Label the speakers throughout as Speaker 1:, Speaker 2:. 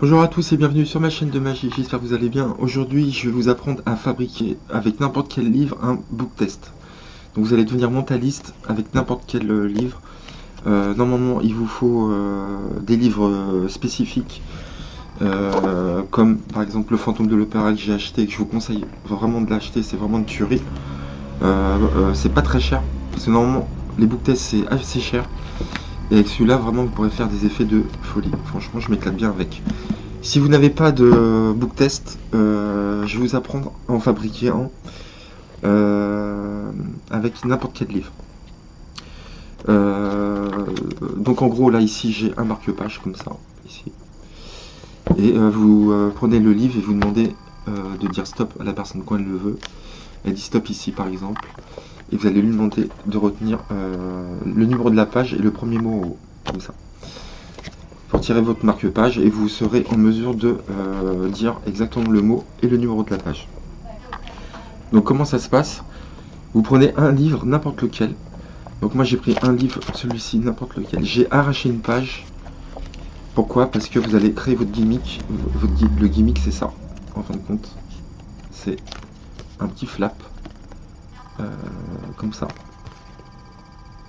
Speaker 1: Bonjour à tous et bienvenue sur ma chaîne de magie, j'espère que vous allez bien. Aujourd'hui je vais vous apprendre à fabriquer avec n'importe quel livre un book test. Donc vous allez devenir mentaliste avec n'importe quel livre. Normalement il vous faut des livres spécifiques comme par exemple le fantôme de l'opéra que j'ai acheté, que je vous conseille vraiment de l'acheter, c'est vraiment une tuerie. C'est pas très cher, parce que normalement les book tests c'est assez cher. Et avec celui-là vraiment vous pourrez faire des effets de folie, franchement je m'éclate bien avec. Si vous n'avez pas de book test, je vais vous apprendre à en fabriquer un avec n'importe quel livre. Donc en gros là ici j'ai un marque-page comme ça, ici. Et vous prenez le livre et vous demandez de dire stop à la personne quand elle le veut. Elle dit stop ici par exemple. Et vous allez lui demander de retenir le numéro de la page et le premier mot en haut, comme ça. Pour tirer votre marque-page et vous serez en mesure de dire exactement le mot et le numéro de la page. Donc comment ça se passe? Vous prenez un livre, n'importe lequel. Donc moi j'ai pris un livre, celui-ci, n'importe lequel. J'ai arraché une page. Pourquoi? Parce que vous allez créer votre gimmick. Le gimmick c'est ça, en fin de compte. C'est un petit flap. Comme ça.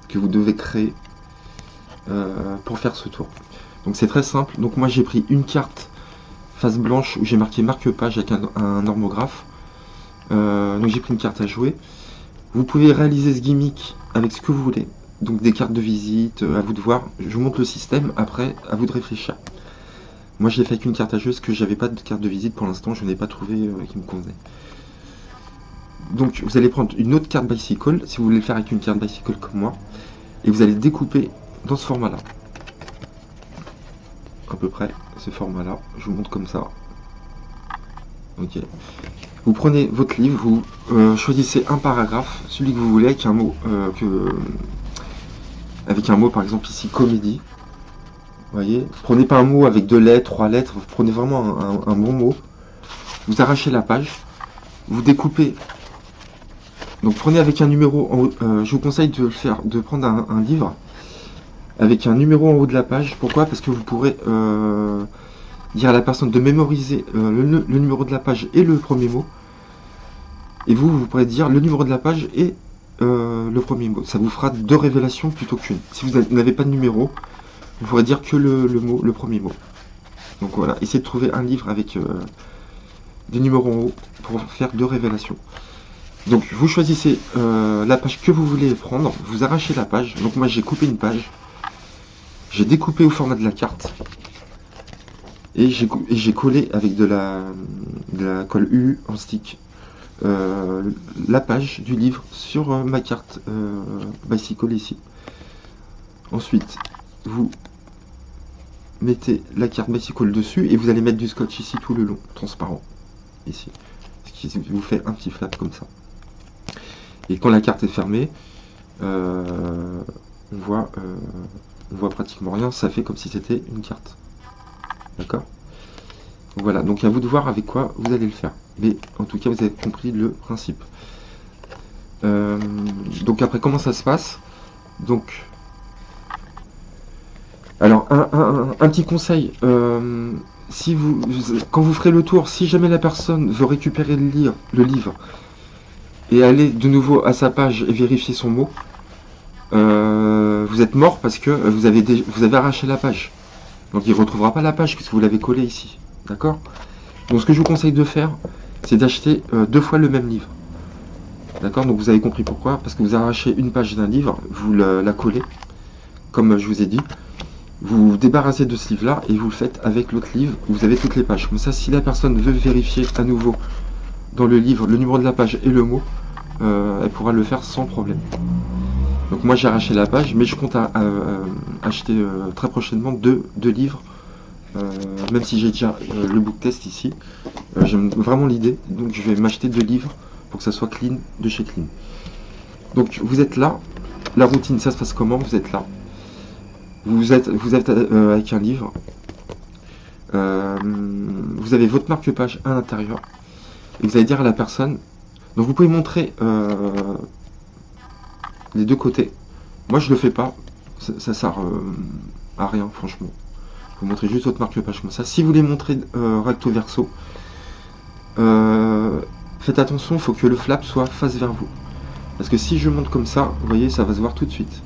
Speaker 1: Que vous devez créer pour faire ce tour. Donc c'est très simple. Donc moi j'ai pris une carte face blanche où j'ai marqué marque-page avec un normographe. Donc j'ai pris une carte à jouer. Vous pouvez réaliser ce gimmick avec ce que vous voulez. Donc des cartes de visite, à vous de voir. Je vous montre le système, après à vous de réfléchir. Moi je l'ai fait avec une carte à jouer parce que j'avais pas de carte de visite pour l'instant, je n'ai pas trouvé qui me convenait. Donc vous allez prendre une autre carte bicycle, si vous voulez le faire avec une carte bicycle comme moi. Et vous allez découper dans ce format là. À peu près ce format là, je vous montre comme ça. Ok. Vous prenez votre livre, vous choisissez un paragraphe, celui que vous voulez, avec un mot par exemple ici comédie. Vous voyez, prenez pas un mot avec 2 lettres, 3 lettres, vous prenez vraiment un bon mot. Vous arrachez la page, vous découpez. Donc prenez avec un numéro en haut, je vous conseille de faire, de prendre un livre avec un numéro en haut de la page. Pourquoi? Parce que vous pourrez dire à la personne de mémoriser le numéro de la page et le premier mot. Et vous pourrez dire le numéro de la page et le premier mot. Ça vous fera 2 révélations plutôt qu'une. Si vous n'avez pas de numéro, vous pourrez dire que le premier mot. Donc voilà, essayez de trouver un livre avec des numéros en haut pour faire 2 révélations. Donc vous choisissez la page que vous voulez prendre, vous arrachez la page. Donc moi j'ai coupé une page, j'ai découpé au format de la carte et j'ai collé avec de la colle UU en stick la page du livre sur ma carte bicycle ici. Ensuite vous mettez la carte bicycle dessus et vous allez mettre du scotch ici tout le long, transparent ici, ce qui vous fait un petit flap comme ça. Et quand la carte est fermée, on voit pratiquement rien, ça fait comme si c'était une carte. D'accord? Voilà, donc à vous de voir avec quoi vous allez le faire. Mais en tout cas, vous avez compris le principe. Donc après, comment ça se passe? Donc, alors, un petit conseil. Quand vous ferez le tour, si jamais la personne veut récupérer le livre et aller de nouveau à sa page et vérifier son mot, vous êtes mort parce que vous avez arraché la page. Donc il ne retrouvera pas la page puisque vous l'avez collé ici. D'accord? Donc ce que je vous conseille de faire, c'est d'acheter 2 fois le même livre. D'accord? Donc vous avez compris pourquoi. Parce que vous arrachez une page d'un livre, vous la collez, comme je vous ai dit. Vous vous débarrassez de ce livre-là et vous le faites avec l'autre livre. Vous avez toutes les pages. Comme ça, si la personne veut vérifier à nouveau dans le livre le numéro de la page et le mot, elle pourra le faire sans problème. Donc moi j'ai arraché la page, mais je compte acheter très prochainement deux livres, même si j'ai déjà le book test ici. J'aime vraiment l'idée, donc je vais m'acheter 2 livres pour que ça soit clean de chez Clean. Donc vous êtes là, la routine ça se passe comment? Vous êtes là, vous êtes avec un livre, vous avez votre marque-page à l'intérieur, et vous allez dire à la personne, donc vous pouvez montrer les 2 côtés. Moi je le fais pas, ça sert à rien franchement. Vous montrez juste votre marque-page comme ça. Si vous voulez montrer recto verso, faites attention, il faut que le flap soit face vers vous. Parce que si je monte comme ça, vous voyez, ça va se voir tout de suite.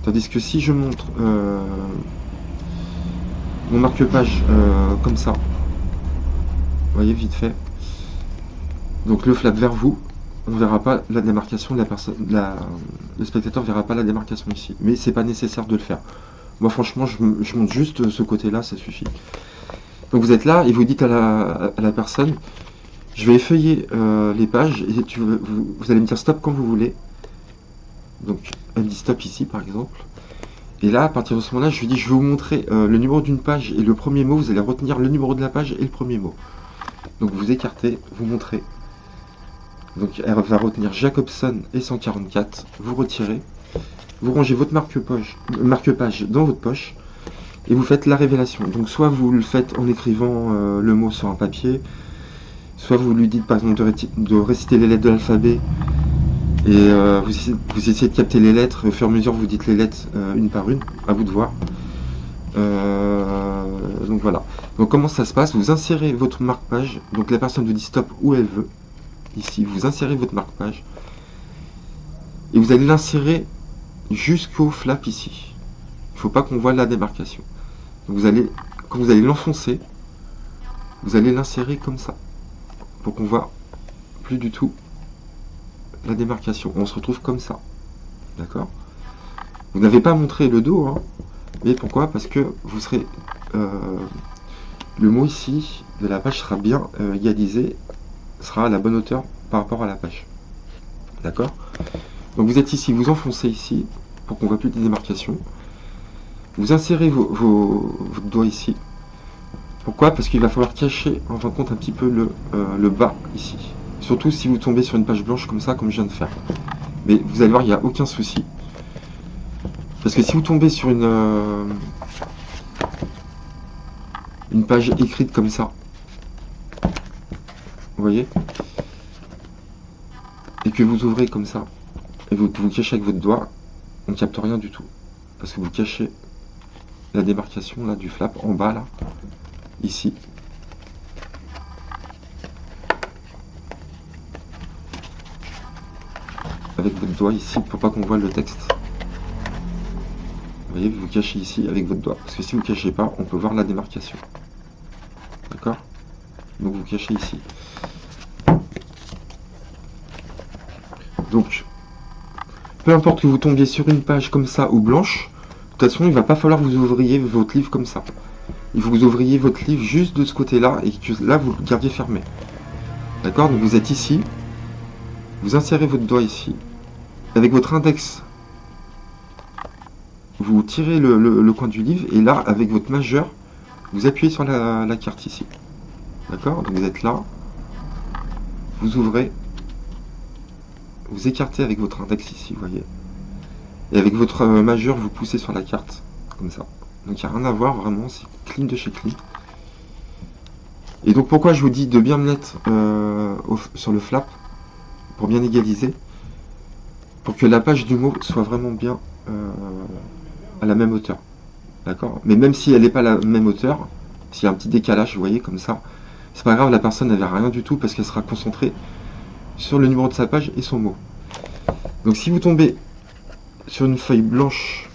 Speaker 1: Tandis que si je montre mon marque-page comme ça, vous voyez, vite fait, donc le flap vers vous, on verra pas la démarcation de la personne, le spectateur verra pas la démarcation ici. Mais c'est pas nécessaire de le faire. Moi franchement, je monte juste ce côté-là, ça suffit. Donc vous êtes là et vous dites à la personne, je vais effeuiller les pages et vous allez me dire stop quand vous voulez. Donc elle me dit stop ici par exemple. Et là, à partir de ce moment-là, je lui dis, je vais vous montrer le numéro d'une page et le premier mot. Vous allez retenir le numéro de la page et le premier mot. Donc vous écartez, vous montrez. Donc elle va retenir Jacobson et 144. Vous retirez. Vous rangez votre marque-page dans votre poche. Et vous faites la révélation. Donc soit vous le faites en écrivant le mot sur un papier. Soit vous lui dites par exemple de réciter les lettres de l'alphabet. Et vous essayez de capter les lettres, au fur et à mesure vous dites les lettres une par une, à vous de voir. Donc voilà. Donc comment ça se passe? Vous insérez votre marque-page, donc la personne vous dit stop où elle veut. Ici, vous insérez votre marque-page. Et vous allez l'insérer jusqu'au flap ici. Il ne faut pas qu'on voit la démarcation. Donc quand vous allez l'enfoncer, vous allez l'insérer comme ça. Pour qu'on voit plus du tout la démarcation. On se retrouve comme ça. D'accord? Vous n'avez pas montré le dos, hein, mais pourquoi? Parce que vous serez le mot ici de la page sera bien égalisé, sera à la bonne hauteur par rapport à la page. D'accord? Donc vous êtes ici, vous enfoncez ici pour qu'on voit plus de démarcation. Vous insérez votre doigt ici. Pourquoi? Parce qu'il va falloir cacher en fin de compte un petit peu le bas ici. Surtout si vous tombez sur une page blanche comme ça, comme je viens de faire. Mais vous allez voir, il n'y a aucun souci. Parce que si vous tombez sur une page écrite comme ça, vous voyez, et que vous ouvrez comme ça, et vous cachez avec votre doigt, on ne capte rien du tout. Parce que vous cachez la démarcation là, du flap en bas, là, ici. Avec votre doigt ici pour pas qu'on voit le texte. Vous voyez, vous cachez ici avec votre doigt. Parce que si vous ne cachez pas, on peut voir la démarcation. D'accord? Donc vous cachez ici. Donc, peu importe que vous tombiez sur une page comme ça ou blanche, de toute façon, il ne va pas falloir que vous ouvriez votre livre comme ça. Il faut que vous ouvriez votre livre juste de ce côté-là et que là, vous le gardiez fermé. D'accord? Donc vous êtes ici. Vous insérez votre doigt ici. Avec votre index, vous tirez le coin du livre et là, avec votre majeur, vous appuyez sur la carte ici. D'accord? Donc vous êtes là, vous ouvrez, vous écartez avec votre index ici, vous voyez. Et avec votre majeur, vous poussez sur la carte, comme ça. Donc il n'y a rien à voir, vraiment, c'est clean de chez clean. Et donc pourquoi je vous dis de bien me mettre sur le flap, pour bien égaliser, pour que la page du mot soit vraiment bien à la même hauteur. D'accord? Mais même si elle n'est pas à la même hauteur, s'il y a un petit décalage, vous voyez, comme ça, c'est pas grave, la personne n'avait rien du tout parce qu'elle sera concentrée sur le numéro de sa page et son mot. Donc si vous tombez sur une feuille blanche,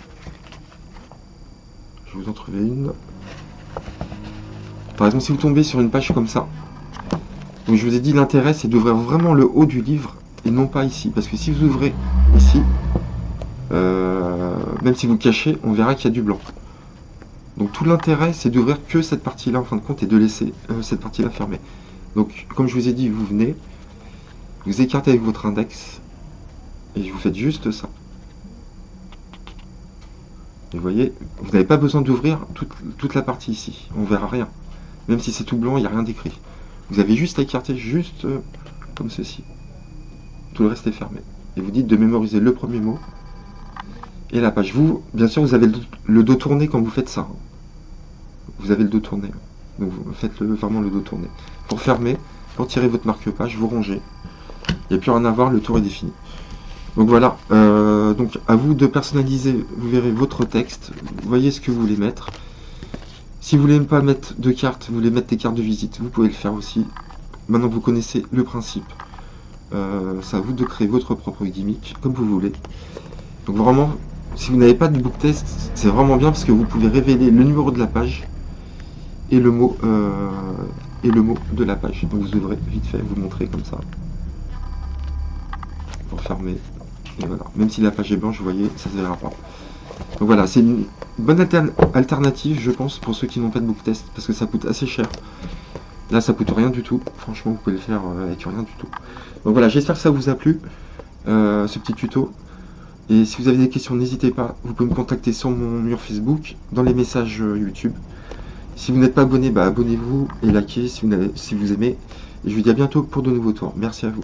Speaker 1: je vais vous en trouver une. Par exemple, si vous tombez sur une page comme ça, donc je vous ai dit l'intérêt c'est d'ouvrir vraiment le haut du livre et non pas ici. Parce que si vous ouvrez ici, même si vous cachez, on verra qu'il y a du blanc. Donc tout l'intérêt c'est d'ouvrir que cette partie-là en fin de compte et de laisser cette partie-là fermée. Donc comme je vous ai dit, vous venez, vous écartez avec votre index et vous faites juste ça. Et vous voyez, vous n'avez pas besoin d'ouvrir toute la partie ici, on verra rien. Même si c'est tout blanc, il n'y a rien d'écrit. Vous avez juste à écarter juste comme ceci. Tout le reste est fermé. Et vous dites de mémoriser le premier mot et la page. Vous, bien sûr, vous avez le dos tourné quand vous faites ça. Vous avez le dos tourné. Donc vous faites vraiment le dos tourné. Pour fermer, pour tirer votre marque-page, vous rangez. Il n'y a plus rien à voir, le tour est défini. Donc voilà, donc à vous de personnaliser, vous verrez votre texte, vous voyez ce que vous voulez mettre. Si vous voulez pas mettre de cartes, vous voulez mettre des cartes de visite, vous pouvez le faire aussi. Maintenant vous connaissez le principe. C'est à vous de créer votre propre gimmick, comme vous voulez. Donc vraiment, si vous n'avez pas de book test, c'est vraiment bien parce que vous pouvez révéler le numéro de la page et le mot de la page. Donc vous devrez vite fait vous montrer comme ça. Pour fermer. Et voilà. Même si la page est blanche, vous voyez, ça se verra pas. Donc voilà, c'est une bonne alternative, je pense, pour ceux qui n'ont pas de book test, parce que ça coûte assez cher. Là, ça coûte rien du tout. Franchement, vous pouvez le faire avec rien du tout. Donc voilà, j'espère que ça vous a plu, ce petit tuto. Et si vous avez des questions, n'hésitez pas. Vous pouvez me contacter sur mon mur Facebook, dans les messages YouTube. Si vous n'êtes pas abonné, bah abonnez-vous et likez si vous aimez. Et je vous dis à bientôt pour de nouveaux tours. Merci à vous.